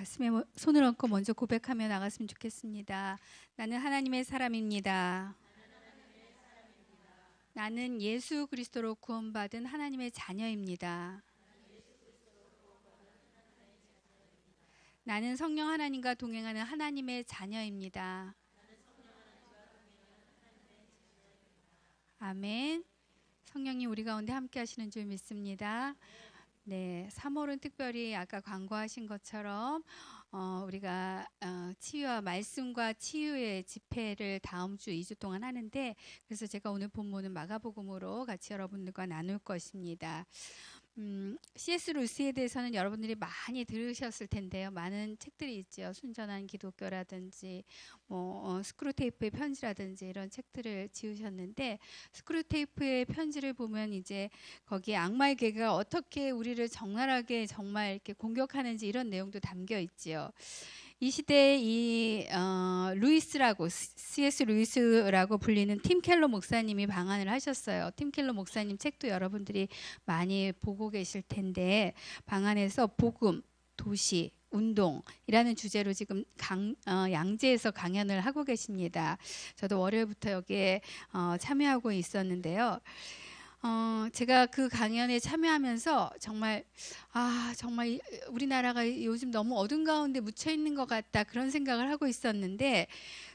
가슴에 손을 얹고 먼저 고백하며 나갔으면 좋겠습니다. 나는 하나님의 사람입니다. 나는 예수 그리스도로 구원받은 하나님의 자녀입니다. 나는 성령 하나님과 동행하는 하나님의 자녀입니다. 아멘. 성령님 우리 가운데 함께 하시는 줄 믿습니다. 네, 3월은 특별히 아까 광고하신 것처럼 우리가 치유와 말씀과 치유의 집회를 다음 주 2주 동안 하는데, 그래서 제가 오늘 본문은 마가복음으로 같이 여러분들과 나눌 것입니다. C.S. 루이스에 대해서는 여러분들이 많이 들으셨을 텐데요. 많은 책들이 있죠. 순전한 기독교라든지 스크루테이프의 편지라든지 이런 책들을 지으셨는데, 스크루테이프의 편지를 보면 이제 거기에 악마의 계계가 어떻게 우리를 적나라하게 정말 이렇게 공격하는지 이런 내용도 담겨 있지요. 이 시대에 루이스라고 C.S. 루이스라고 불리는 팀 켈러 목사님이 방한을 하셨어요. 팀 켈러 목사님 책도 여러분들이 많이 보고 계실 텐데, 방한에서 복음, 도시, 운동이라는 주제로 지금 양재에서 강연을 하고 계십니다. 저도 월요일부터 여기에 참여하고 있었는데요. 제가 그 강연에 참여하면서 정말 우리나라가 요즘 너무 어둠 가운데 묻혀 있는 것 같다, 그런 생각을 하고 있었는데,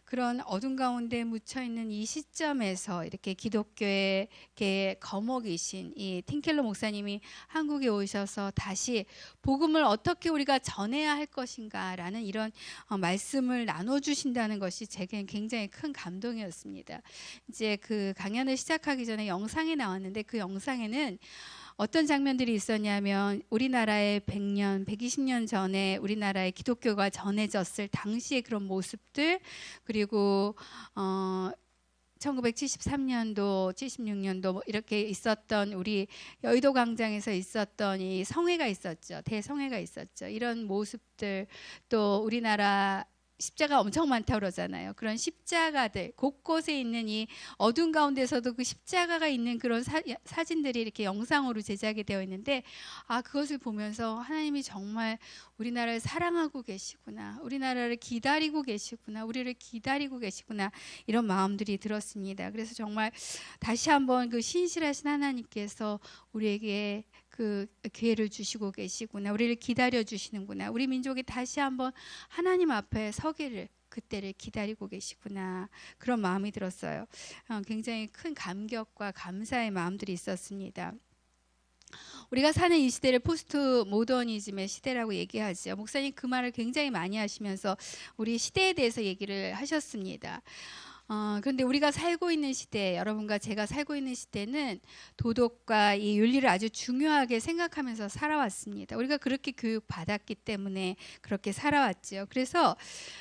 그런 어둠 가운데 묻혀 있는 이 시점에서 이렇게 기독교의 거목이신 이 팀켈러 목사님이 한국에 오셔서 다시 복음을 어떻게 우리가 전해야 할 것인가라는 이런 말씀을 나눠주신다는 것이 제게는 굉장히 큰 감동이었습니다. 이제 그 강연을 시작하기 전에 영상이 나왔는데, 그 영상에는 어떤 장면들이 있었냐면, 우리나라의 100년, 120년 전에 우리나라의 기독교가 전해졌을 당시의 그런 모습들, 그리고 1973년도, 76년도 이렇게 있었던 우리 여의도 광장에서 있었던 이 성회가 있었죠. 대성회가 있었죠. 이런 모습들, 또 우리나라 십자가 엄청 많다고 그러잖아요. 그런 십자가들 곳곳에 있는 이 어둠 가운데서도 그 십자가가 있는 그런 사진들이 이렇게 영상으로 제작이 되어 있는데, 그것을 보면서 하나님이 정말 우리나라를 사랑하고 계시구나, 우리나라를 기다리고 계시구나, 우리를 기다리고 계시구나, 이런 마음들이 들었습니다. 그래서 정말 다시 한번 그 신실하신 하나님께서 우리에게 그 기회를 주시고 계시구나, 우리를 기다려 주시는구나, 우리 민족이 다시 한번 하나님 앞에 서기를, 그때를 기다리고 계시구나, 그런 마음이 들었어요. 굉장히 큰 감격과 감사의 마음들이 있었습니다. 우리가 사는 이 시대를 포스트 모더니즘의 시대라고 얘기하죠. 목사님 그 말을 굉장히 많이 하시면서 우리 시대에 대해서 얘기를 하셨습니다. 그런데 우리가 살고 있는 시대, 여러분과 제가 살고 있는 시대는 도덕과 이 윤리를 아주 중요하게 생각하면서 살아왔습니다. 우리가 그렇게 교육받았기 때문에 그렇게 살아왔죠. 그래서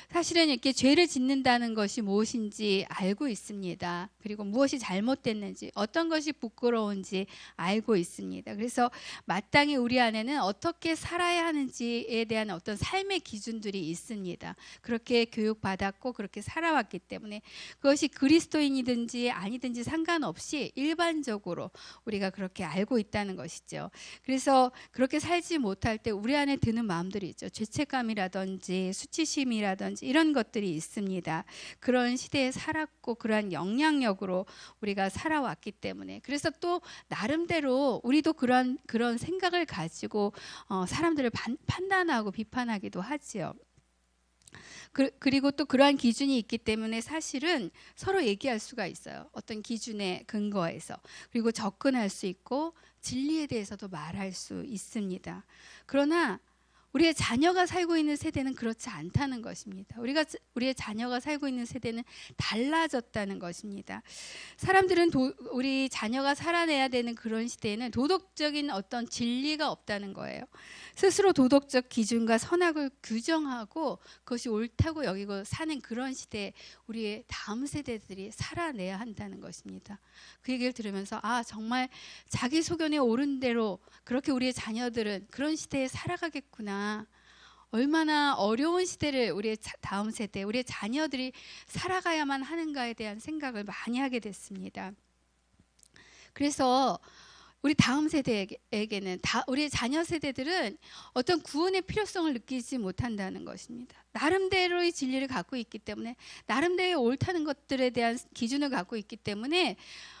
사실은 이렇게 죄를 짓는다는 것이 무엇인지 알고 있습니다. 그리고 무엇이 잘못됐는지, 어떤 것이 부끄러운지 알고 있습니다. 그래서 마땅히 우리 안에는 어떻게 살아야 하는지에 대한 어떤 삶의 기준들이 있습니다. 그렇게 교육받았고 그렇게 살아왔기 때문에 그것이 그리스도인이든지 아니든지 상관없이 일반적으로 우리가 그렇게 알고 있다는 것이죠. 그래서 그렇게 살지 못할 때 우리 안에 드는 마음들이 있죠. 죄책감이라든지 수치심이라든지 이런 것들이 있습니다. 그런 시대에 살았고 그러한 영향력으로 우리가 살아왔기 때문에, 그래서 또 나름대로 우리도 그런 생각을 가지고 사람들을 판단하고 비판하기도 하지요. 그리고 또 그러한 기준이 있기 때문에 사실은 서로 얘기할 수가 있어요. 어떤 기준에 근거해서. 그리고 접근할 수 있고 진리에 대해서도 말할 수 있습니다. 그러나 우리의 자녀가 살고 있는 세대는 그렇지 않다는 것입니다. 우리의 자녀가 살고 있는 세대는 달라졌다는 것입니다. 사람들은 우리 자녀가 살아내야 되는 그런 시대에는 도덕적인 어떤 진리가 없다는 거예요. 스스로 도덕적 기준과 선악을 규정하고 그것이 옳다고 여기고 사는 그런 시대에 우리의 다음 세대들이 살아내야 한다는 것입니다. 그 얘기를 들으면서 정말 자기 소견에 옳은 대로 그렇게 우리의 자녀들은 그런 시대에 살아가겠구나, 얼마나 어려운 시대를 우리의 다음 세대, 우리의 자녀들이 살아가야만 하는가에 대한 생각을 많이 하게 됐습니다. 그래서 우리 다음 세대에게는 우리 자녀 세대들은 어떤 구원의 필요성을 느끼지 못한다는 것입니다. 나름대로의 진리를 갖고 있기 때문에, 나름대로의 옳다는 것들에 대한 기준을 갖고 있기 때문에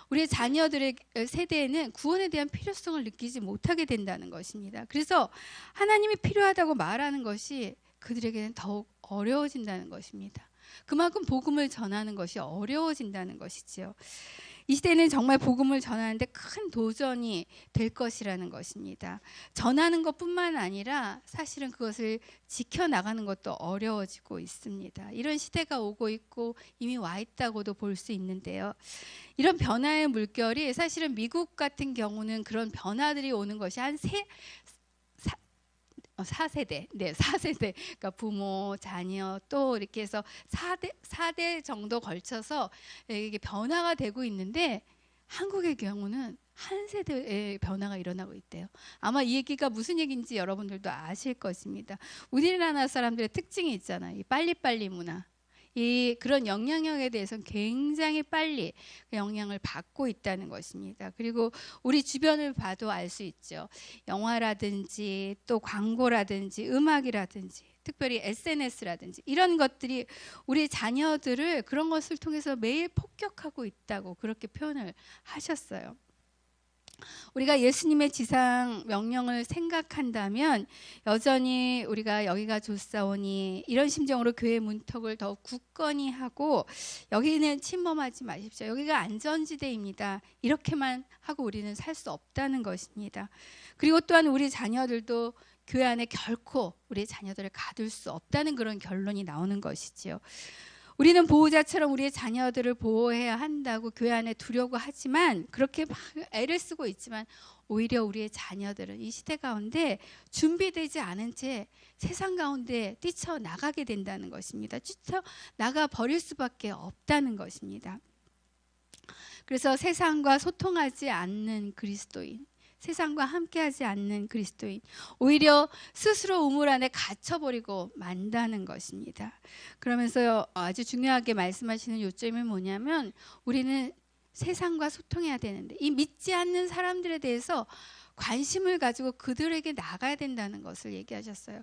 우리 자녀들의 세대에는 구원에 대한 필요성을 느끼지 못하게 된다는 것입니다. 그래서 하나님이 필요하다고 말하는 것이 그들에게는 더욱 어려워진다는 것입니다. 그만큼 복음을 전하는 것이 어려워진다는 것이지요. 이 시대는 정말 복음을 전하는데 큰 도전이 될 것이라는 것입니다. 전하는 것뿐만 아니라 사실은 그것을 지켜나가는 것도 어려워지고 있습니다. 이런 시대가 오고 있고 이미 와 있다고도 볼 수 있는데요. 이런 변화의 물결이 사실은 미국 같은 경우는 그런 변화들이 오는 것이 한 4세대, 네, 4세대, 그러니까 부모, 자녀 또 이렇게 해서 4대 정도 걸쳐서 이게 변화가 되고 있는데, 한국의 경우는 한 세대의 변화가 일어나고 있대요. 아마 이 얘기가 무슨 얘기인지 여러분들도 아실 것입니다. 우리나라 사람들의 특징이 있잖아요. 이 빨리빨리 문화. 그런 영향력에 대해서는 굉장히 빨리 영향을 받고 있다는 것입니다. 그리고 우리 주변을 봐도 알 수 있죠. 영화라든지 또 광고라든지 음악이라든지 특별히 SNS라든지 이런 것들이 우리 자녀들을 그런 것을 통해서 매일 폭격하고 있다고 그렇게 표현을 하셨어요. 우리가 예수님의 지상 명령을 생각한다면 여전히 우리가 여기가 좋사오니 이런 심정으로 교회 문턱을 더욱 굳건히 하고, 여기는 침범하지 마십시오, 여기가 안전지대입니다, 이렇게만 하고 우리는 살 수 없다는 것입니다. 그리고 또한 우리 자녀들도 교회 안에 결코 우리 자녀들을 가둘 수 없다는 그런 결론이 나오는 것이지요. 우리는 보호자처럼 우리의 자녀들을 보호해야 한다고 교회 안에 두려고 하지만, 그렇게 막 애를 쓰고 있지만 오히려 우리의 자녀들은 이 시대 가운데 준비되지 않은 채 세상 가운데 뛰쳐나가게 된다는 것입니다. 뛰쳐나가 버릴 수밖에 없다는 것입니다. 그래서 세상과 소통하지 않는 그리스도인, 세상과 함께하지 않는 그리스도인, 오히려 스스로 우물 안에 갇혀버리고 만다는 것입니다. 그러면서 아주 중요하게 말씀하시는 요점이 뭐냐면, 우리는 세상과 소통해야 되는데 이 믿지 않는 사람들에 대해서 관심을 가지고 그들에게 나가야 된다는 것을 얘기하셨어요.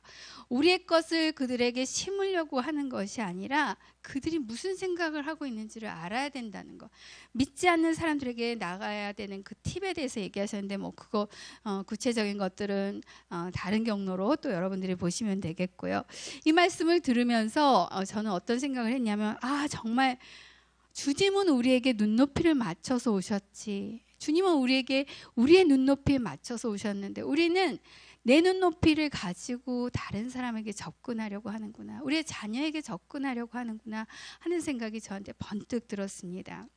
우리의 것을 그들에게 심으려고 하는 것이 아니라 그들이 무슨 생각을 하고 있는지를 알아야 된다는 것. 믿지 않는 사람들에게 나가야 되는 그 팁에 대해서 얘기하셨는데, 그거 구체적인 것들은 다른 경로로 또 여러분들이 보시면 되겠고요. 이 말씀을 들으면서 저는 어떤 생각을 했냐면, 정말 주님은 우리에게 눈높이를 맞춰서 오셨지, 주님은 우리에게 우리의 눈높이에 맞춰서 오셨는데 우리는 내 눈높이를 가지고 다른 사람에게 접근하려고 하는구나, 우리의 자녀에게 접근하려고 하는구나 하는 생각이 저한테 번뜩 들었습니다.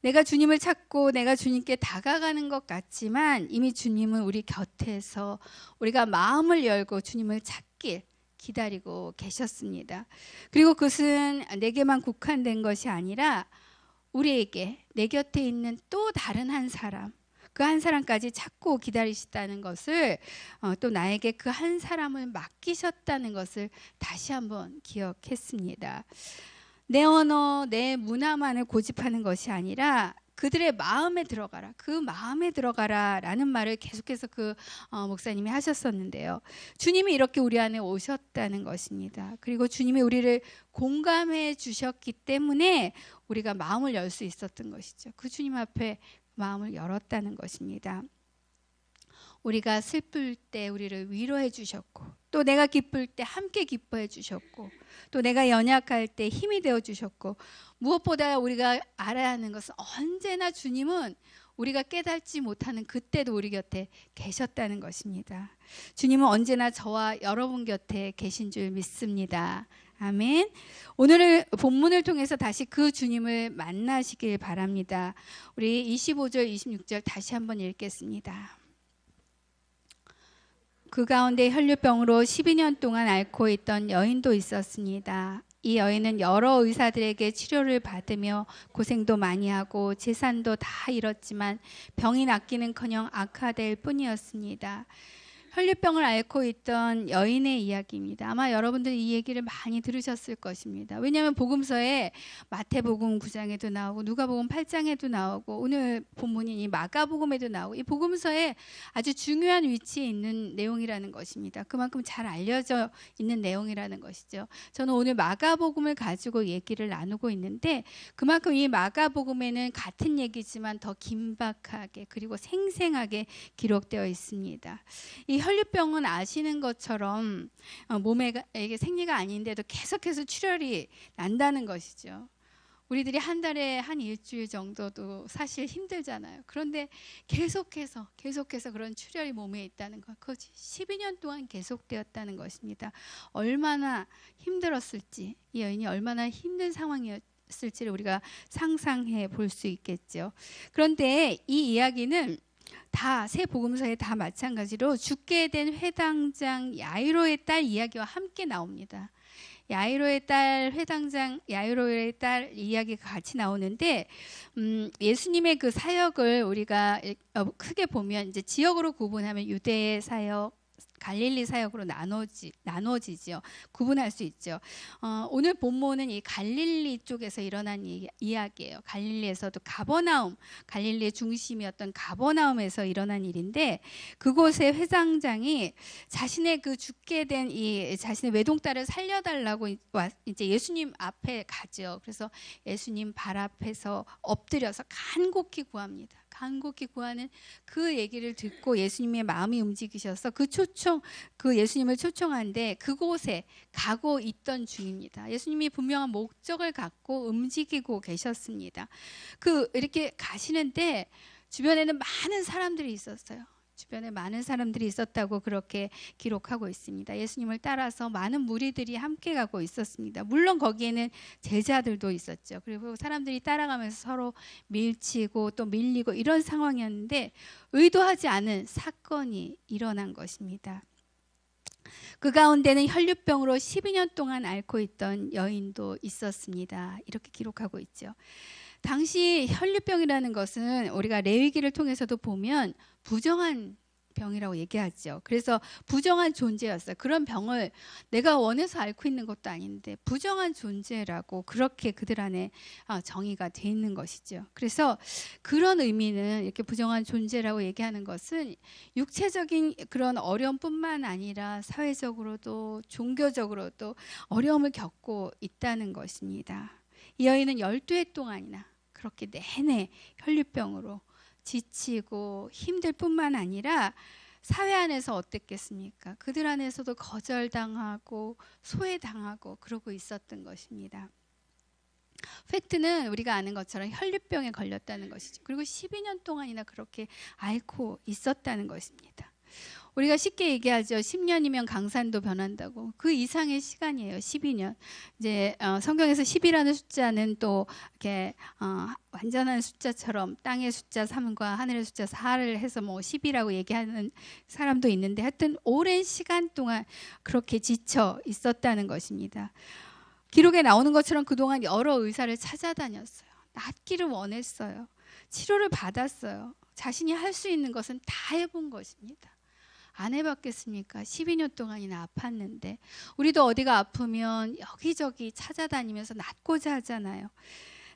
내가 주님을 찾고 내가 주님께 다가가는 것 같지만 이미 주님은 우리 곁에서 우리가 마음을 열고 주님을 찾길 기다리고 계셨습니다. 그리고 그것은 내게만 국한된 것이 아니라 우리에게, 내 곁에 있는 또 다른 한 사람, 그 한 사람까지 찾고 기다리시다는 것을, 또 나에게 그 한 사람을 맡기셨다는 것을 다시 한번 기억했습니다. 내 언어, 내 문화만을 고집하는 것이 아니라 그들의 마음에 들어가라, 그 마음에 들어가라 라는 말을 계속해서 목사님이 하셨었는데요. 주님이 이렇게 우리 안에 오셨다는 것입니다. 그리고 주님이 우리를 공감해 주셨기 때문에 우리가 마음을 열 수 있었던 것이죠. 그 주님 앞에 마음을 열었다는 것입니다. 우리가 슬플 때 우리를 위로해 주셨고, 또 내가 기쁠 때 함께 기뻐해 주셨고, 또 내가 연약할 때 힘이 되어 주셨고, 무엇보다 우리가 알아야 하는 것은 언제나 주님은 우리가 깨닫지 못하는 그때도 우리 곁에 계셨다는 것입니다. 주님은 언제나 저와 여러분 곁에 계신 줄 믿습니다. 아멘. 오늘 본문을 통해서 다시 그 주님을 만나시길 바랍니다. 우리 25절 26절 다시 한번 읽겠습니다. 그 가운데 혈류병으로 12년 동안 앓고 있던 여인도 있었습니다. 이 여인은 여러 의사들에게 치료를 받으며 고생도 많이 하고 재산도 다 잃었지만 병이 낫기는커녕 악화될 뿐이었습니다. 혈류병을 앓고 있던 여인의 이야기입니다. 아마 여러분들 이 얘기를 많이 들으셨을 것입니다. 왜냐하면 복음서에 마태복음 9장에도 나오고 누가복음 8장에도 나오고 오늘 본문인 이 마가복음에도 나오고 이 복음서에 아주 중요한 위치에 있는 내용이라는 것입니다. 그만큼 잘 알려져 있는 내용이라는 것이죠. 저는 오늘 마가복음을 가지고 얘기를 나누고 있는데 그만큼 이 마가복음에는 같은 얘기지만 더 긴박하게 그리고 생생하게 기록되어 있습니다. 이 혈류병은 아시는 것처럼 몸에 이게 생리가 아닌데도 계속해서 출혈이 난다는 것이죠. 우리들이 한 달에 한 일주일 정도도 사실 힘들잖아요. 그런데 계속해서 그런 출혈이 몸에 있다는 것. 그것이 12년 동안 계속되었다는 것입니다. 얼마나 힘들었을지, 이 여인이 얼마나 힘든 상황이었을지를 우리가 상상해 볼 수 있겠죠. 그런데 이 이야기는 다 세 복음서에 다 마찬가지로 죽게 된 회당장 야이로의 딸 이야기와 함께 나옵니다. 야이로의 딸 회당장 야이로의 딸 이야기가 같이 나오는데 예수님의 그 사역을 우리가 크게 보면 이제 지역으로 구분하면 유대의 사역, 갈릴리 사역으로 나눠지죠. 구분할 수 있죠. 오늘 본문은 이 갈릴리 쪽에서 일어난 이야기예요. 갈릴리에서도 가버나움, 갈릴리의 중심이었던 가버나움에서 일어난 일인데 그곳의 회장장이 자신의 그 죽게 된 이 자신의 외동딸을 살려달라고 이제 예수님 앞에 가죠. 그래서 예수님 발 앞에서 엎드려서 간곡히 구합니다. 간곡히 구하는 그 얘기를 듣고 예수님의 마음이 움직이셔서 그 예수님을 초청한데 그곳에 가고 있던 중입니다. 예수님이 분명한 목적을 갖고 움직이고 계셨습니다. 이렇게 가시는데 주변에는 많은 사람들이 있었어요. 주변에 많은 사람들이 있었다고 그렇게 기록하고 있습니다. 예수님을 따라서 많은 무리들이 함께 가고 있었습니다. 물론 거기에는 제자들도 있었죠. 그리고 사람들이 따라가면서 서로 밀치고 또 밀리고 이런 상황이었는데 의도하지 않은 사건이 일어난 것입니다. 그 가운데는 혈류병으로 12년 동안 앓고 있던 여인도 있었습니다. 이렇게 기록하고 있죠. 당시 혈류병이라는 것은 우리가 레위기를 통해서도 보면 부정한 병이라고 얘기하죠. 그래서 부정한 존재였어요. 그런 병을 내가 원해서 앓고 있는 것도 아닌데 부정한 존재라고 그렇게 그들 안에 정의가 돼 있는 것이죠. 그래서 그런 의미는 이렇게 부정한 존재라고 얘기하는 것은 육체적인 그런 어려움뿐만 아니라 사회적으로도 종교적으로도 어려움을 겪고 있다는 것입니다. 이 여인은 12해 동안이나 그렇게 내내 혈류병으로 지치고 힘들 뿐만 아니라 사회 안에서 어땠겠습니까? 그들 안에서도 거절당하고 소외당하고 그러고 있었던 것입니다. 팩트는 우리가 아는 것처럼 혈류병에 걸렸다는 것이죠. 그리고 12년 동안이나 그렇게 앓고 있었다는 것입니다. 우리가 쉽게 얘기하죠. 10년이면 강산도 변한다고. 그 이상의 시간이에요. 12년. 이제 성경에서 10이라는 숫자는 또 이렇게 완전한 숫자처럼 땅의 숫자 3과 하늘의 숫자 4를 해서 뭐 10이라고 얘기하는 사람도 있는데 하여튼 오랜 시간 동안 그렇게 지쳐 있었다는 것입니다. 기록에 나오는 것처럼 그동안 여러 의사를 찾아다녔어요. 낫기를 원했어요. 치료를 받았어요. 자신이 할 수 있는 것은 다 해본 것입니다. 안 해봤겠습니까? 12년 동안이나 아팠는데 우리도 어디가 아프면 여기저기 찾아다니면서 낫고자 하잖아요.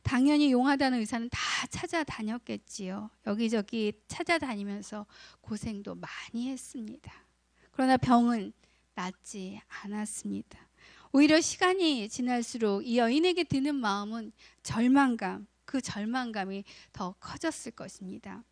당연히 용하다는 의사는 다 찾아다녔겠지요. 여기저기 찾아다니면서 고생도 많이 했습니다. 그러나 병은 낫지 않았습니다. 오히려 시간이 지날수록 이 여인에게 드는 마음은 절망감, 그 절망감이 더 커졌을 것입니다.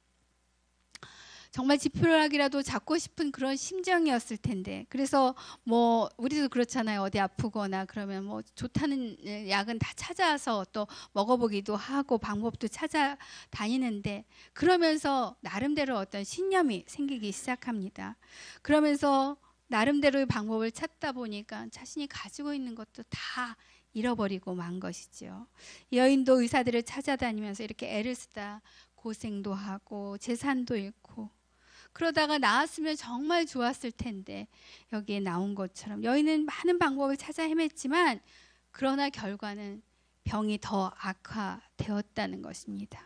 정말 지푸라기라도 잡고 싶은 그런 심정이었을 텐데 그래서 뭐 우리도 그렇잖아요. 어디 아프거나 그러면 뭐 좋다는 약은 다 찾아서 또 먹어보기도 하고 방법도 찾아다니는데 그러면서 나름대로 어떤 신념이 생기기 시작합니다. 그러면서 나름대로의 방법을 찾다 보니까 자신이 가지고 있는 것도 다 잃어버리고 만 것이죠. 여인도 의사들을 찾아다니면서 이렇게 애를 쓰다 고생도 하고 재산도 잃고 그러다가 나았으면 정말 좋았을 텐데 여기에 나온 것처럼 여인은 많은 방법을 찾아 헤맸지만 그러나 결과는 병이 더 악화되었다는 것입니다.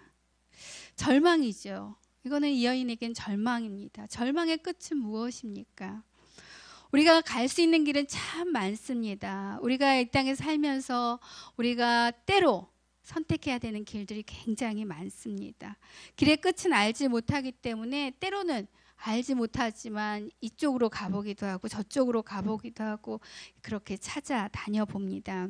절망이죠. 이거는 이 여인에겐 절망입니다. 절망의 끝은 무엇입니까? 우리가 갈 수 있는 길은 참 많습니다. 우리가 이 땅에 살면서 우리가 때로 선택해야 되는 길들이 굉장히 많습니다. 길의 끝은 알지 못하기 때문에 때로는 알지 못하지만 이쪽으로 가보기도 하고 저쪽으로 가보기도 하고 그렇게 찾아다녀 봅니다.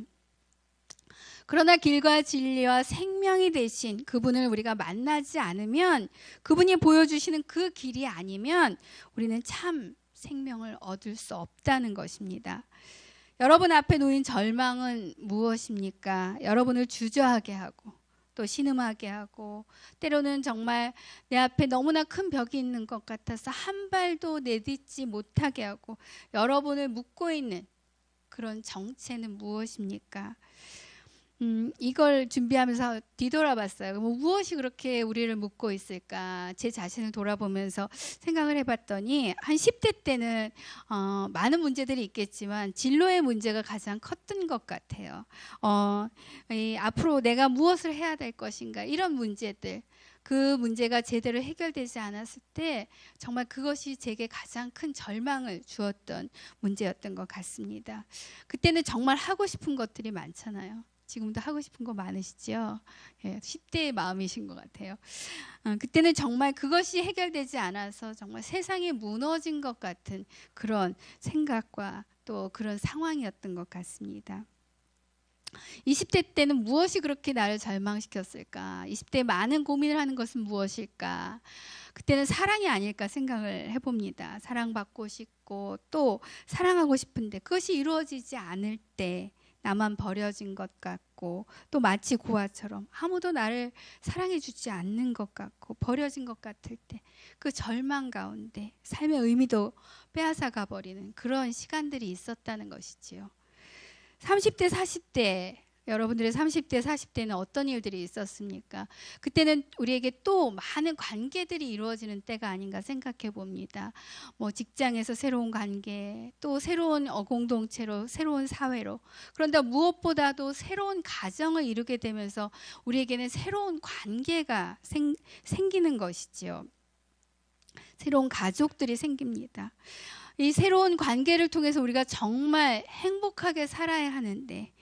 그러나 길과 진리와 생명이 되신 그분을 우리가 만나지 않으면, 그분이 보여주시는 그 길이 아니면 우리는 참 생명을 얻을 수 없다는 것입니다. 여러분 앞에 놓인 절망은 무엇입니까? 여러분을 주저하게 하고 또 신음하게 하고 때로는 정말 내 앞에 너무나 큰 벽이 있는 것 같아서 한 발도 내딛지 못하게 하고 여러분을 묶고 있는 그런 정체는 무엇입니까? 이걸 준비하면서 뒤돌아봤어요. 무엇이 그렇게 우리를 묶고 있을까? 제 자신을 돌아보면서 생각을 해봤더니 한 10대 때는 많은 문제들이 있겠지만 진로의 문제가 가장 컸던 것 같아요. 앞으로 내가 무엇을 해야 될 것인가? 이런 문제들. 그 문제가 제대로 해결되지 않았을 때 정말 그것이 제게 가장 큰 절망을 주었던 문제였던 것 같습니다. 그때는 정말 하고 싶은 것들이 많잖아요. 지금도 하고 싶은 거 많으시죠? 예, 10대의 마음이신 것 같아요. 그때는 정말 그것이 해결되지 않아서 정말 세상이 무너진 것 같은 그런 생각과 또 그런 상황이었던 것 같습니다. 20대 때는 무엇이 그렇게 나를 절망시켰을까? 20대에 많은 고민을 하는 것은 무엇일까? 그때는 사랑이 아닐까 생각을 해봅니다. 사랑받고 싶고 또 사랑하고 싶은데 그것이 이루어지지 않을 때 나만 버려진 것 같고 또 마치 고아처럼 아무도 나를 사랑해 주지 않는 것 같고 버려진 것 같을 때 그 절망 가운데 삶의 의미도 빼앗아가 버리는 그런 시간들이 있었다는 것이지요. 30대, 40대 여러분들의 30대, 40대는 어떤 일들이 있었습니까? 그때는 우리에게 또 많은 관계들이 이루어지는 때가 아닌가 생각해 봅니다. 직장에서 새로운 관계, 또 새로운 공동체로, 새로운 사회로. 그런데 무엇보다도 새로운 가정을 이루게 되면서 우리에게는 새로운 관계가 생기는 것이지요. 새로운 가족들이 생깁니다. 이 새로운 관계를 통해서 우리가 정말 행복하게 살아야 하는데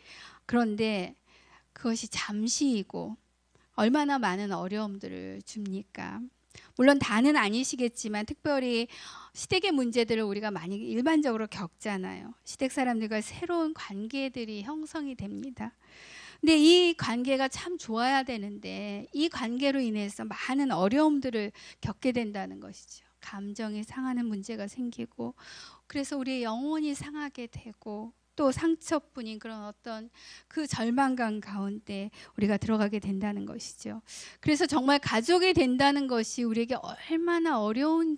그런데 그것이 잠시이고 얼마나 많은 어려움들을 줍니까? 물론 다는 아니시겠지만 특별히 시댁의 문제들을 우리가 많이 일반적으로 겪잖아요. 시댁 사람들과 새로운 관계들이 형성이 됩니다. 근데 이 관계가 참 좋아야 되는데 이 관계로 인해서 많은 어려움들을 겪게 된다는 것이죠. 감정이 상하는 문제가 생기고 그래서 우리의 영혼이 상하게 되고 또 상처뿐인 그런 어떤 그 절망감 가운데 우리가 들어가게 된다는 것이죠. 그래서 정말 가족이 된다는 것이 우리에게 얼마나 어려운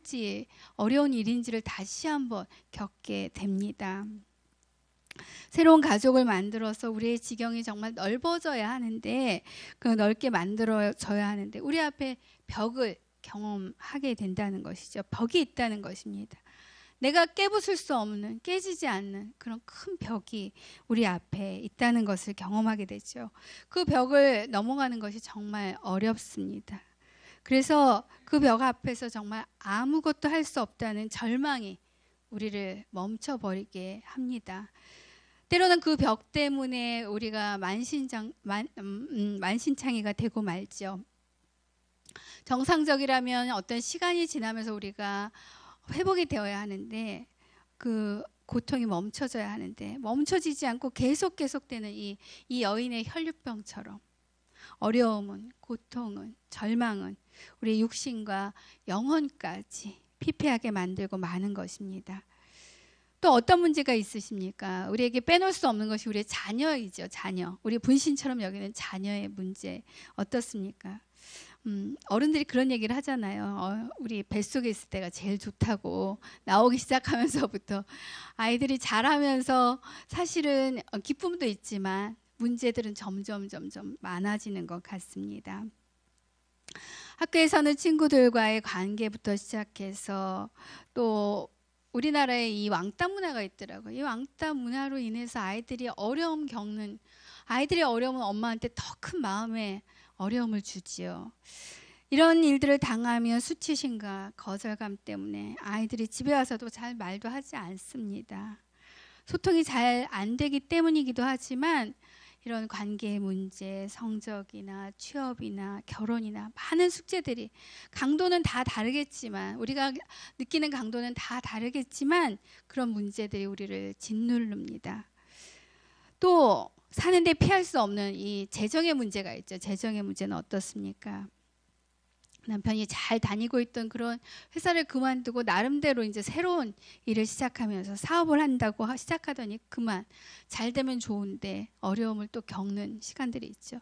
일인지를 다시 한번 겪게 됩니다. 새로운 가족을 만들어서 우리의 지경이 정말 넓어져야 하는데 그 넓게 만들어져야 하는데 우리 앞에 벽을 경험하게 된다는 것이죠. 벽이 있다는 것입니다. 내가 깨부술 수 없는, 깨지지 않는 그런 큰 벽이 우리 앞에 있다는 것을 경험하게 되죠. 그 벽을 넘어가는 것이 정말 어렵습니다. 그래서 그 벽 앞에서 정말 아무것도 할 수 없다는 절망이 우리를 멈춰버리게 합니다. 때로는 그 벽 때문에 우리가 만신창이가 되고 말죠. 정상적이라면 어떤 시간이 지나면서 우리가 회복이 되어야 하는데 그 고통이 멈춰져야 하는데 멈춰지지 않고 계속되는 이 여인의 혈류병처럼 어려움은, 고통은, 절망은 우리 육신과 영혼까지 피폐하게 만들고 마는 것입니다. 또 어떤 문제가 있으십니까? 우리에게 빼놓을 수 없는 것이 우리의 자녀이죠. 자녀. 우리 분신처럼 여기는 자녀의 문제 어떻습니까? 어른들이 그런 얘기를 하잖아요. 우리 뱃속에 있을 때가 제일 좋다고. 나오기 시작하면서부터 아이들이 자라면서 사실은 기쁨도 있지만 문제들은 점점 많아지는 것 같습니다. 학교에서는 친구들과의 관계부터 시작해서 또 우리나라에 이 왕따 문화가 있더라고요. 이 왕따 문화로 인해서 아이들이 어려움은 엄마한테 더 큰 마음에 어려움을 주지요. 이런 일들을 당하면 수치심과 거절감 때문에 아이들이 집에 와서도 잘 말도 하지 않습니다. 소통이 잘 안 되기 때문이기도 하지만 이런 관계의 문제, 성적이나 취업이나 결혼이나 많은 숙제들이 강도는 다 다르겠지만 우리가 느끼는 강도는 다 다르겠지만 그런 문제들이 우리를 짓누릅니다. 또 사는데 피할 수 없는 이 재정의 문제가 있죠. 재정의 문제는 어떻습니까? 남편이 잘 다니고 있던 그런 회사를 그만두고 나름대로 이제 새로운 일을 시작하면서 사업을 한다고 시작하더니 그만. 잘 되면 좋은데 어려움을 또 겪는 시간들이 있죠.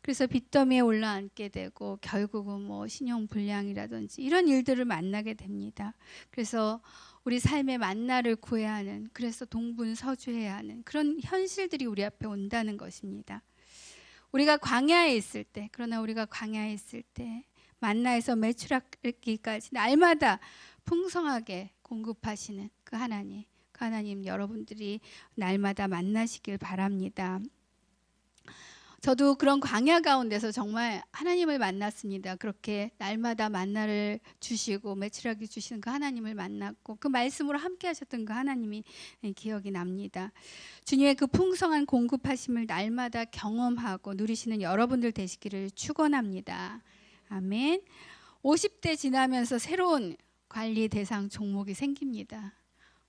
그래서 빚더미에 올라앉게 되고 결국은 뭐 신용불량이라든지 이런 일들을 만나게 됩니다. 그래서 우리 삶의 만나를 구해야 하는, 그래서 동분서주해야 하는 그런 현실들이 우리 앞에 온다는 것입니다. 우리가 광야에 있을 때, 그러나 우리가 광야에 있을 때 만나에서 메추라기까지 날마다 풍성하게 공급하시는 그 하나님 여러분들이 날마다 만나시길 바랍니다. 저도 그런 광야 가운데서 정말 하나님을 만났습니다. 그렇게 날마다 만나를 주시고 메추라기 주시는 그 하나님을 만났고 그 말씀으로 함께 하셨던 그 하나님이 기억이 납니다. 주님의 그 풍성한 공급하심을 날마다 경험하고 누리시는 여러분들 되시기를 축원합니다. 아멘. 50대 지나면서 새로운 관리 대상 종목이 생깁니다.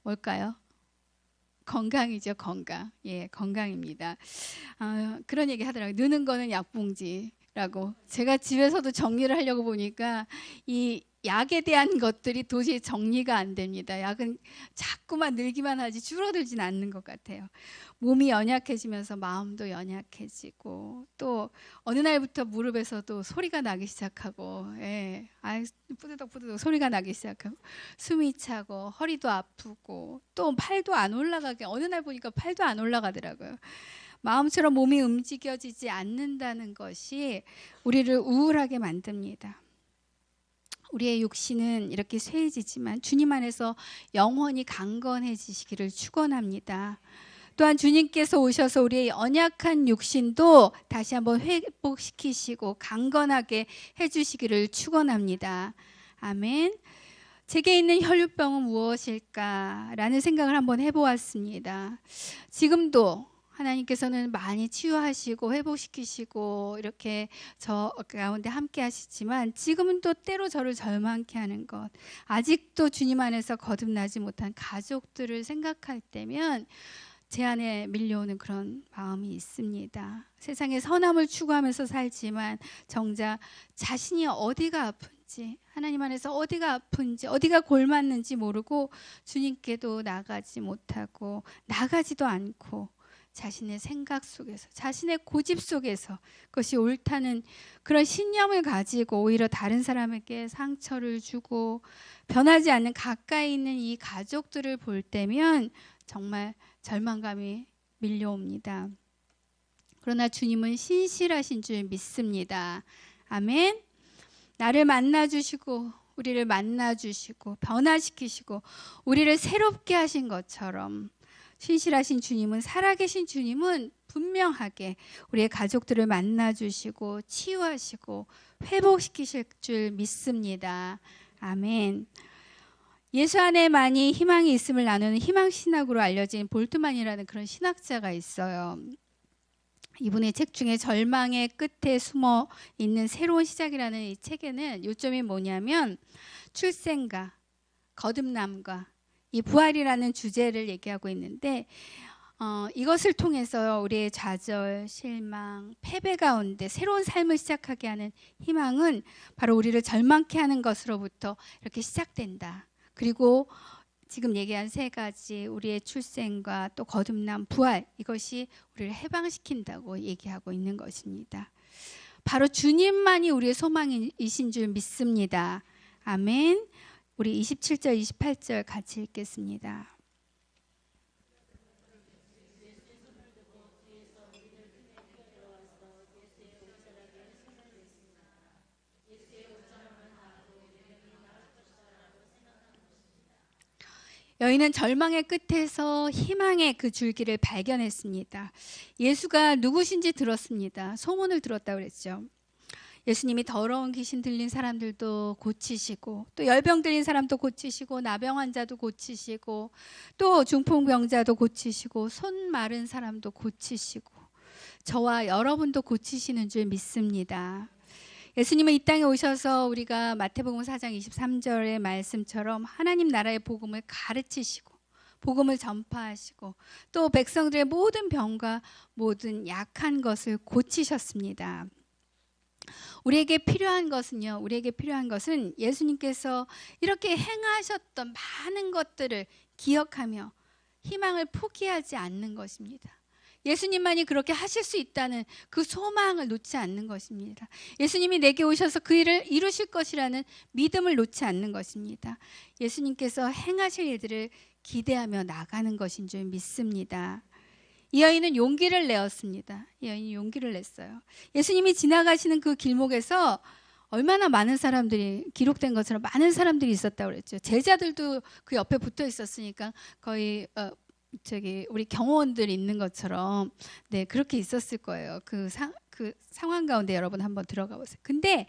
뭘까요? 건강이죠, 건강. 예, 건강입니다. 그런 얘기 하더라고요. 느는 거는 약봉지라고. 제가 집에서도 정리를 하려고 보니까 이 약에 대한 것들이 도저히 정리가 안 됩니다. 약은 자꾸만 늘기만 하지 줄어들진 않는 것 같아요. 몸이 연약해지면서 마음도 연약해지고 또 어느 날부터 무릎에서도 소리가 나기 시작하고 뿌드덕뿌드덕 소리가 나기 시작하고 숨이 차고 허리도 아프고 또 팔도 안 올라가게 어느 날 보니까 팔도 안 올라가더라고요. 마음처럼 몸이 움직여지지 않는다는 것이 우리를 우울하게 만듭니다. 우리의 육신은 이렇게 쇠해지지만 주님 안에서 영원히 강건해지시기를 축원합니다. 또한 주님께서 오셔서 우리의 연약한 육신도 다시 한번 회복시키시고 강건하게 해주시기를 축원합니다. 아멘. 제게 있는 혈류병은 무엇일까라는 생각을 한번 해보았습니다. 지금도 하나님께서는 많이 치유하시고 회복시키시고 이렇게 저 가운데 함께 하시지만 지금은 또 때로 저를 절망케 하는 것, 아직도 주님 안에서 거듭나지 못한 가족들을 생각할 때면 제 안에 밀려오는 그런 마음이 있습니다. 세상에 선함을 추구하면서 살지만 정작 자신이 어디가 아픈지, 하나님 안에서 어디가 아픈지, 어디가 골맞는지 모르고 주님께도 나가지 못하고 나가지도 않고 자신의 생각 속에서, 자신의 고집 속에서 그것이 옳다는 그런 신념을 가지고 오히려 다른 사람에게 상처를 주고 변하지 않는 가까이 있는 이 가족들을 볼 때면 정말 절망감이 밀려옵니다. 그러나 주님은 신실하신 줄 믿습니다. 아멘. 나를 만나주시고 우리를 만나주시고 변화시키시고 우리를 새롭게 하신 것처럼 신실하신 주님은, 살아계신 주님은 분명하게 우리의 가족들을 만나주시고 치유하시고 회복시키실 줄 믿습니다. 아멘. 예수 안에만이 희망이 있음을 나누는 희망신학으로 알려진 볼트만이라는 그런 신학자가 있어요. 이분의 책 중에 절망의 끝에 숨어 있는 새로운 시작이라는 이 책에는 요점이 뭐냐면 출생과 거듭남과 이 부활이라는 주제를 얘기하고 있는데 이것을 통해서 우리의 좌절, 실망, 패배 가운데 새로운 삶을 시작하게 하는 희망은 바로 우리를 절망케 하는 것으로부터 이렇게 시작된다. 그리고 지금 얘기한 세 가지, 우리의 출생과 또 거듭남, 부활, 이것이 우리를 해방시킨다고 얘기하고 있는 것입니다. 바로 주님만이 우리의 소망이신 줄 믿습니다. 아멘. 우리 27절, 28절 같이 읽겠습니다. 여인은 절망의 끝에서 희망의 그 줄기를 발견했습니다. 예수가 누구신지 들었습니다. 소문을 들었다고 그랬죠. 예수님이 더러운 귀신 들린 사람들도 고치시고, 또 열병 들린 사람도 고치시고, 나병 환자도 고치시고, 또 중풍병자도 고치시고, 손 마른 사람도 고치시고, 저와 여러분도 고치시는 줄 믿습니다. 예수님은 이 땅에 오셔서 우리가 마태복음 4장 23절의 말씀처럼 하나님 나라의 복음을 가르치시고 복음을 전파하시고 또 백성들의 모든 병과 모든 약한 것을 고치셨습니다. 우리에게 필요한 것은 예수님께서 이렇게 행하셨던 많은 것들을 기억하며 희망을 포기하지 않는 것입니다. 예수님만이 그렇게 하실 수 있다는 그 소망을 놓지 않는 것입니다. 예수님이 내게 오셔서 그 일을 이루실 것이라는 믿음을 놓지 않는 것입니다. 예수님께서 행하실 일들을 기대하며 나가는 것인 줄 믿습니다. 이 여인은 용기를 내었습니다. 이 여인이 용기를 냈어요. 예수님이 지나가시는 그 길목에서 얼마나 많은 사람들이, 기록된 것처럼 많은 사람들이 있었다고 그랬죠. 제자들도 그 옆에 붙어 있었으니까 거의 우리 경호원들 있는 것처럼 네, 그렇게 있었을 거예요. 그 상황 가운데 여러분 한번 들어가 보세요. 근데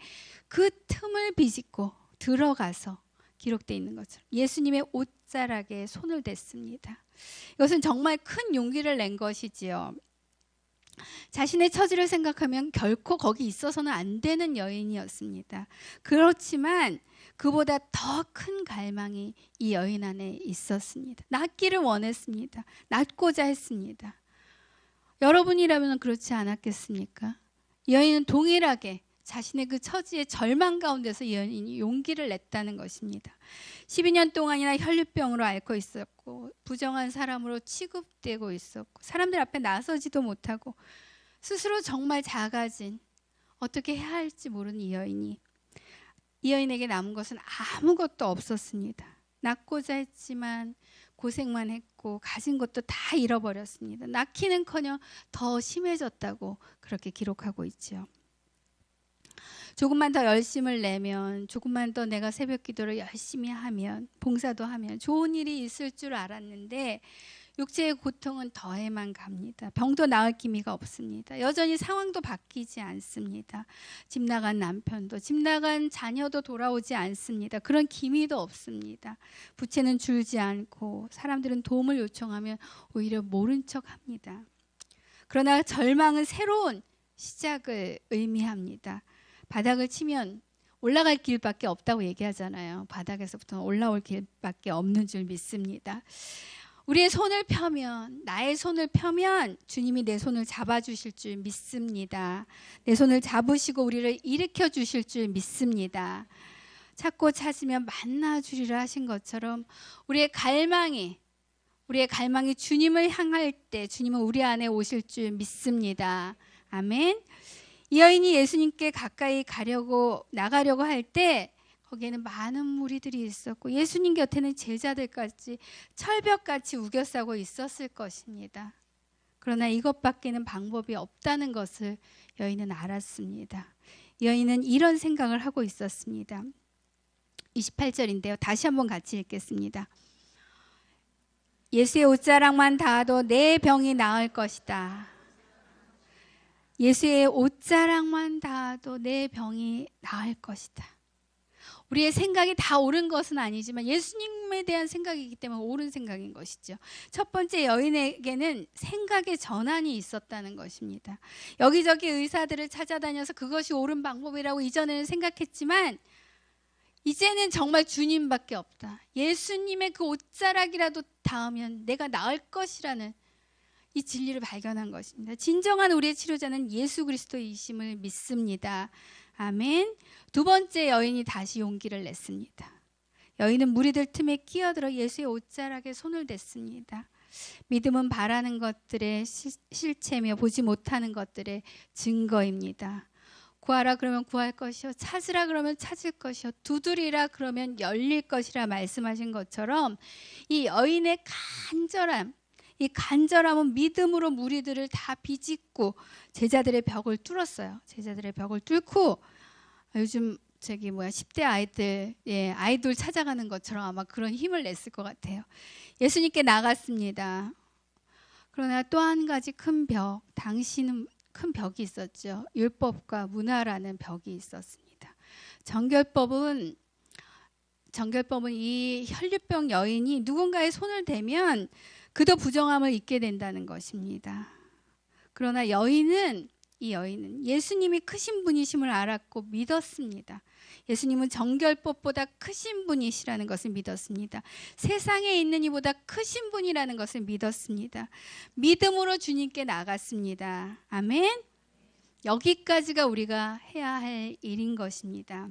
그 틈을 비집고 들어가서 기록되어 있는 것처럼 예수님의 옷자락에 손을 댔습니다. 이것은 정말 큰 용기를 낸 것이지요. 자신의 처지를 생각하면 결코 거기 있어서는 안 되는 여인이었습니다. 그렇지만 그보다 더 큰 갈망이 이 여인 안에 있었습니다. 낫기를 원했습니다. 낫고자 했습니다. 여러분이라면 그렇지 않았겠습니까? 이 여인은 동일하게 자신의 그 처지의 절망 가운데서 이 여인이 용기를 냈다는 것입니다. 12년 동안이나 혈류병으로 앓고 있었고 부정한 사람으로 취급되고 있었고 사람들 앞에 나서지도 못하고 스스로 정말 작아진, 어떻게 해야 할지 모르는 이 여인에게 남은 것은 아무것도 없었습니다. 낳고자 했지만 고생만 했고 가진 것도 다 잃어버렸습니다. 낳기는커녕 더 심해졌다고 그렇게 기록하고 있죠. 조금만 더 열심을 내면, 조금만 더 내가 새벽 기도를 열심히 하면, 봉사도 하면 좋은 일이 있을 줄 알았는데 육체의 고통은 더해만 갑니다. 병도 나을 기미가 없습니다. 여전히 상황도 바뀌지 않습니다. 집 나간 남편도, 집 나간 자녀도 돌아오지 않습니다. 그런 기미도 없습니다. 부채는 줄지 않고 사람들은 도움을 요청하면 오히려 모른 척합니다. 그러나 절망은 새로운 시작을 의미합니다. 바닥을 치면 올라갈 길밖에 없다고 얘기하잖아요. 바닥에서부터 올라올 길밖에 없는 줄 믿습니다. 우리의 손을 펴면, 나의 손을 펴면 주님이 내 손을 잡아주실 줄 믿습니다. 내 손을 잡으시고 우리를 일으켜 주실 줄 믿습니다. 찾고 찾으면 만나주리라 하신 것처럼 우리의 갈망이 주님을 향할 때 주님은 우리 안에 오실 줄 믿습니다. 아멘. 이 여인이 예수님께 가까이 나가려고 할 때 거기에는 많은 무리들이 있었고 예수님 곁에는 제자들까지 철벽같이 우겨싸고 있었을 것입니다. 그러나 이것밖에는 방법이 없다는 것을 여인은 알았습니다. 여인은 이런 생각을 하고 있었습니다. 28절인데요. 다시 한번 같이 읽겠습니다. 예수의 옷자락만 닿아도 내 병이 나을 것이다. 예수의 옷자락만 닿아도 내 병이 나을 것이다. 우리의 생각이 다 옳은 것은 아니지만 예수님에 대한 생각이기 때문에 옳은 생각인 것이죠. 첫 번째, 여인에게는 생각의 전환이 있었다는 것입니다. 여기저기 의사들을 찾아다녀서 그것이 옳은 방법이라고 이전에는 생각했지만 이제는 정말 주님밖에 없다. 예수님의 그 옷자락이라도 닿으면 내가 나을 것이라는 이 진리를 발견한 것입니다. 진정한 우리의 치료자는 예수 그리스도이심을 믿습니다. 아멘. 두 번째, 여인이 다시 용기를 냈습니다. 여인은 무리들 틈에 끼어들어 예수의 옷자락에 손을 댔습니다. 믿음은 바라는 것들의 실체며 보지 못하는 것들의 증거입니다. 구하라 그러면 구할 것이요, 찾으라 그러면 찾을 것이요, 두드리라 그러면 열릴 것이라 말씀하신 것처럼 이 여인의 이 간절함은 믿음으로 무리들을 다 비집고 제자들의 벽을 뚫었어요. 제자들의 벽을 뚫고 요즘 10대 아이들, 아이돌 찾아가는 것처럼 아마 그런 힘을 냈을 것 같아요. 예수님께 나갔습니다. 그러나 또 한 가지 큰 벽, 당신은 큰 벽이 있었죠. 율법과 문화라는 벽이 있었습니다. 정결법은 이 혈류병 여인이 누군가의 손을 대면 그도 부정함을 잊게 된다는 것입니다. 그러나 이 여인은 예수님이 크신 분이심을 알았고 믿었습니다. 예수님은 정결법보다 크신 분이시라는 것을 믿었습니다. 세상에 있는 이보다 크신 분이라는 것을 믿었습니다. 믿음으로 주님께 나갔습니다. 아멘. 여기까지가 우리가 해야 할 일인 것입니다.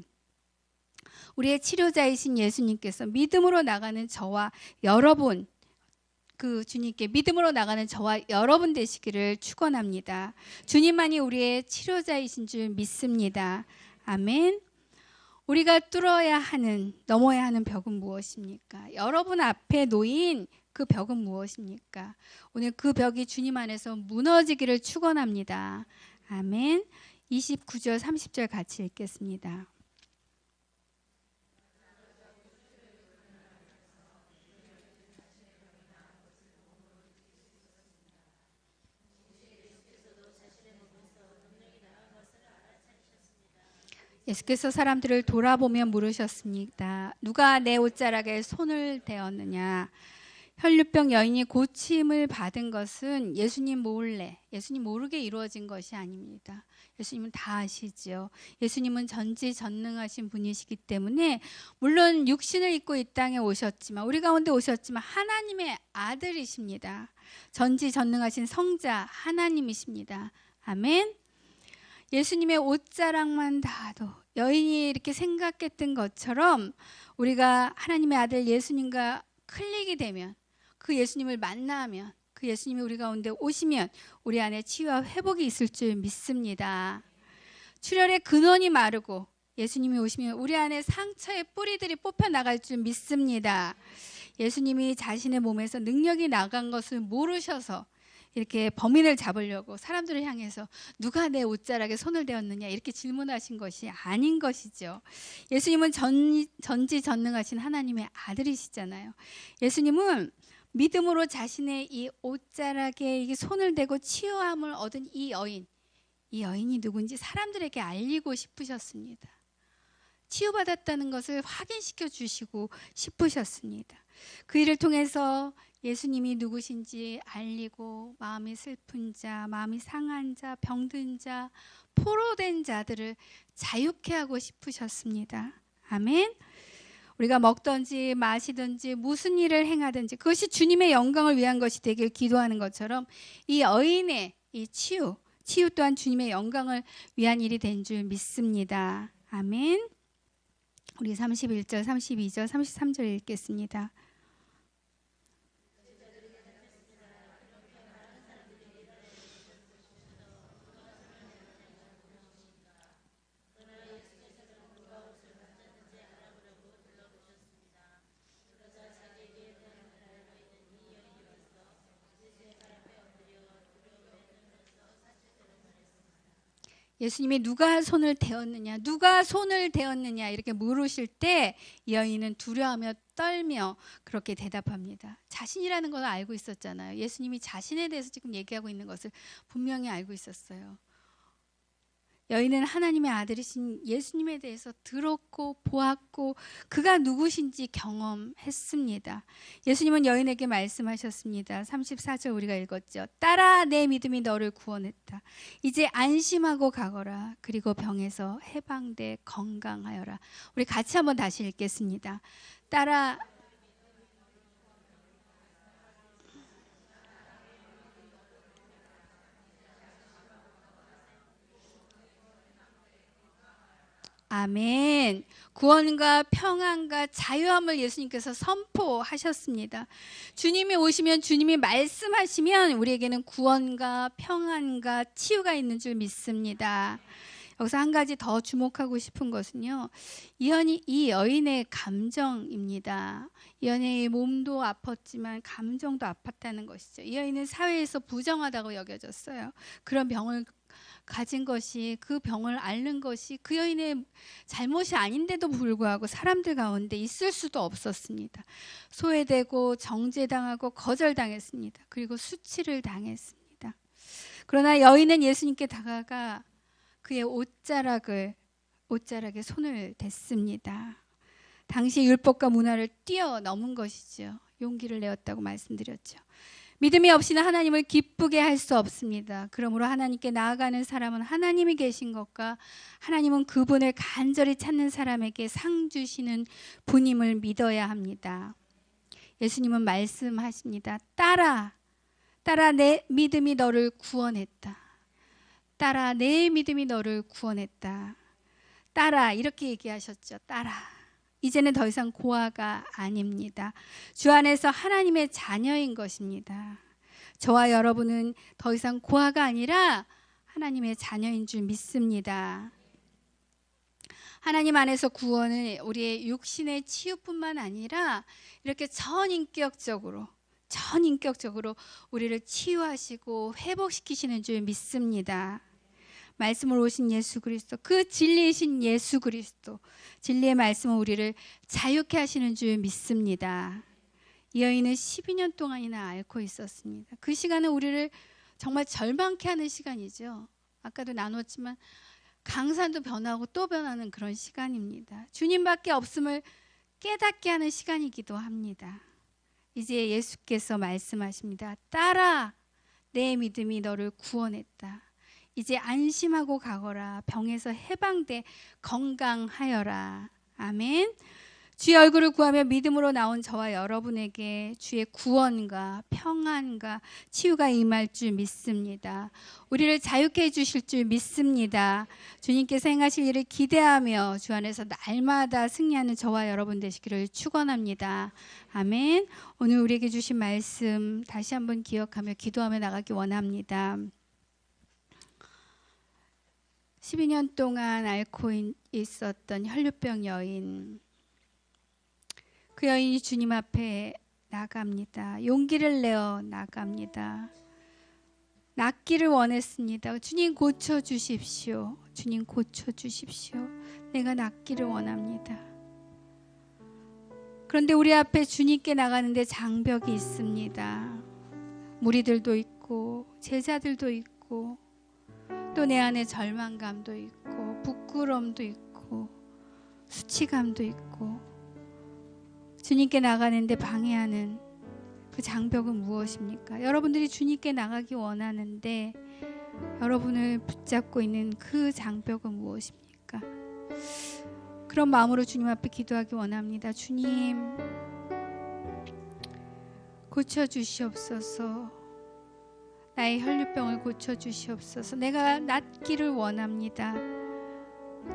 우리의 치료자이신 예수님께서 믿음으로 나가는 저와 여러분, 그 주님께 믿음으로 나가는 저와 여러분 되시기를 축원합니다. 주님만이 우리의 치료자이신 줄 믿습니다. 아멘. 우리가 넘어야 하는 벽은 무엇입니까? 여러분 앞에 놓인 그 벽은 무엇입니까? 오늘 그 벽이 주님 안에서 무너지기를 축원합니다. 아멘. 29절 30절 같이 읽겠습니다. 예수께서 사람들을 돌아보며 물으셨습니다. 누가 내 옷자락에 손을 대었느냐? 혈류병 여인이 고침을 받은 것은 예수님 모르게 이루어진 것이 아닙니다. 예수님은 다 아시죠. 예수님은 전지전능하신 분이시기 때문에 물론 육신을 입고 이 땅에 오셨지만, 우리 가운데 오셨지만 하나님의 아들이십니다. 전지전능하신 성자 하나님이십니다. 아멘. 예수님의 옷자락만 닿아도 여인이 이렇게 생각했던 것처럼 우리가 하나님의 아들 예수님과 클릭이 되면, 그 예수님을 만나면, 그 예수님이 우리 가운데 오시면 우리 안에 치유와 회복이 있을 줄 믿습니다. 출혈의 근원이 마르고 예수님이 오시면 우리 안에 상처의 뿌리들이 뽑혀 나갈 줄 믿습니다. 예수님이 자신의 몸에서 능력이 나간 것을 모르셔서 이렇게 범인을 잡으려고 사람들을 향해서 누가 내 옷자락에 손을 대었느냐 이렇게 질문하신 것이 아닌 것이죠. 예수님은 전지전능하신 하나님의 아들이시잖아요. 예수님은 믿음으로 자신의 이 옷자락에 손을 대고 치유함을 얻은 이 여인이 누군지 사람들에게 알리고 싶으셨습니다. 치유받았다는 것을 확인시켜 주시고 싶으셨습니다. 그 일을 통해서 예수님이 누구신지 알리고 마음이 슬픈 자, 마음이 상한 자, 병든 자, 포로된 자들을 자유케 하고 싶으셨습니다. 아멘. 우리가 먹든지 마시든지 무슨 일을 행하든지 그것이 주님의 영광을 위한 것이 되길 기도하는 것처럼 이 여인의 이 치유 또한 주님의 영광을 위한 일이 된 줄 믿습니다. 아멘. 우리 31절, 32절, 33절 읽겠습니다. 예수님이 누가 손을 대었느냐 이렇게 물으실 때 이 여인은 두려워하며 떨며 그렇게 대답합니다. 자신이라는 걸 알고 있었잖아요. 예수님이 자신에 대해서 지금 얘기하고 있는 것을 분명히 알고 있었어요. 여인은 하나님의 아들이신 예수님에 대해서 들었고 보았고 그가 누구신지 경험했습니다. 예수님은 여인에게 말씀하셨습니다. 34절 우리가 읽었죠. 딸아, 내 믿음이 너를 구원했다. 이제 안심하고 가거라. 그리고 병에서 해방돼 건강하여라. 우리 같이 한번 다시 읽겠습니다. 딸아, 아멘. 구원과 평안과 자유함을 예수님께서 선포하셨습니다. 주님이 오시면, 주님이 말씀하시면 우리에게는 구원과 평안과 치유가 있는 줄 믿습니다. 여기서 한 가지 더 주목하고 싶은 것은요, 이 여인의 감정입니다. 이 여인의 몸도 아팠지만 감정도 아팠다는 것이죠. 이 여인은 사회에서 부정하다고 여겨졌어요. 그런 병을 가진 것이, 그 병을 앓는 것이 그 여인의 잘못이 아닌데도 불구하고 사람들 가운데 있을 수도 없었습니다. 소외되고 정죄당하고 거절당했습니다. 그리고 수치를 당했습니다. 그러나 여인은 예수님께 다가가 그의 옷자락에 손을 댔습니다. 당시 율법과 문화를 뛰어넘은 것이죠. 용기를 내었다고 말씀드렸죠. 믿음이 없이는 하나님을 기쁘게 할 수 없습니다. 그러므로 하나님께 나아가는 사람은 하나님이 계신 것과 하나님은 그분을 간절히 찾는 사람에게 상 주시는 분임을 믿어야 합니다. 예수님은 말씀하십니다. 딸아, 내 믿음이 너를 구원했다. 딸아, 내 믿음이 너를 구원했다. 딸아, 이렇게 얘기하셨죠. 딸아, 이제는 더 이상 고아가 아닙니다. 주 안에서 하나님의 자녀인 것입니다. 저와 여러분은 더 이상 고아가 아니라 하나님의 자녀인 줄 믿습니다. 하나님 안에서 구원은 우리의 육신의 치유뿐만 아니라 이렇게 전인격적으로 우리를 치유하시고 회복시키시는 줄 믿습니다. 말씀으로 오신 예수 그리스도, 그 진리이신 예수 그리스도, 진리의 말씀은 우리를 자유케 하시는 줄 믿습니다. 이 여인은 12년 동안이나 앓고 있었습니다. 그 시간은 우리를 정말 절망케 하는 시간이죠. 아까도 나눴지만 강산도 변하고 또 변하는 그런 시간입니다. 주님밖에 없음을 깨닫게 하는 시간이기도 합니다. 이제 예수께서 말씀하십니다. 딸아, 내 믿음이 너를 구원했다. 이제 안심하고 가거라. 병에서 해방돼 건강하여라. 아멘. 주의 얼굴을 구하며 믿음으로 나온 저와 여러분에게 주의 구원과 평안과 치유가 임할 줄 믿습니다. 우리를 자유케 해주실 줄 믿습니다. 주님께서 행하실 일을 기대하며 주 안에서 날마다 승리하는 저와 여러분 되시기를 축원합니다. 아멘. 오늘 우리에게 주신 말씀 다시 한번 기억하며 기도하며 나가기 원합니다. 12년 동안 앓고 있었던 혈류병 여인, 그 여인이 주님 앞에 나갑니다. 용기를 내어 나갑니다. 낫기를 원했습니다. 주님 고쳐주십시오. 주님 고쳐주십시오. 내가 낫기를 원합니다. 그런데 우리 앞에 주님께 나가는데 장벽이 있습니다. 무리들도 있고 제자들도 있고 또 내 안에 절망감도 있고 부끄러움도 있고 수치감도 있고 주님께 나가는데 방해하는 그 장벽은 무엇입니까? 여러분들이 주님께 나가기 원하는데 여러분을 붙잡고 있는 그 장벽은 무엇입니까? 그런 마음으로 주님 앞에 기도하기 원합니다. 주님, 고쳐주시옵소서. 나의 혈류병을 고쳐주시옵소서. 내가 낫기를 원합니다.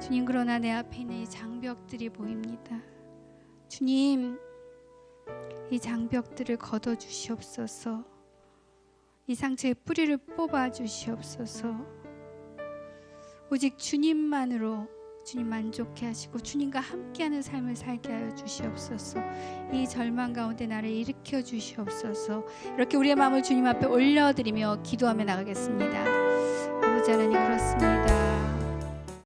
주님, 그러나 내 앞에 있는 이 장벽들이 보입니다. 주님, 이 장벽들을 걷어주시옵소서. 이 상처의 뿌리를 뽑아주시옵소서. 오직 주님만으로 주님 만족해 하시고 주님과 함께하는 삶을 살게 하여 주시옵소서. 이 절망 가운데 나를 일으켜 주시옵소서. 이렇게 우리의 마음을 주님 앞에 올려드리며 기도하며 나가겠습니다. 아버지 하나님, 그렇습니다.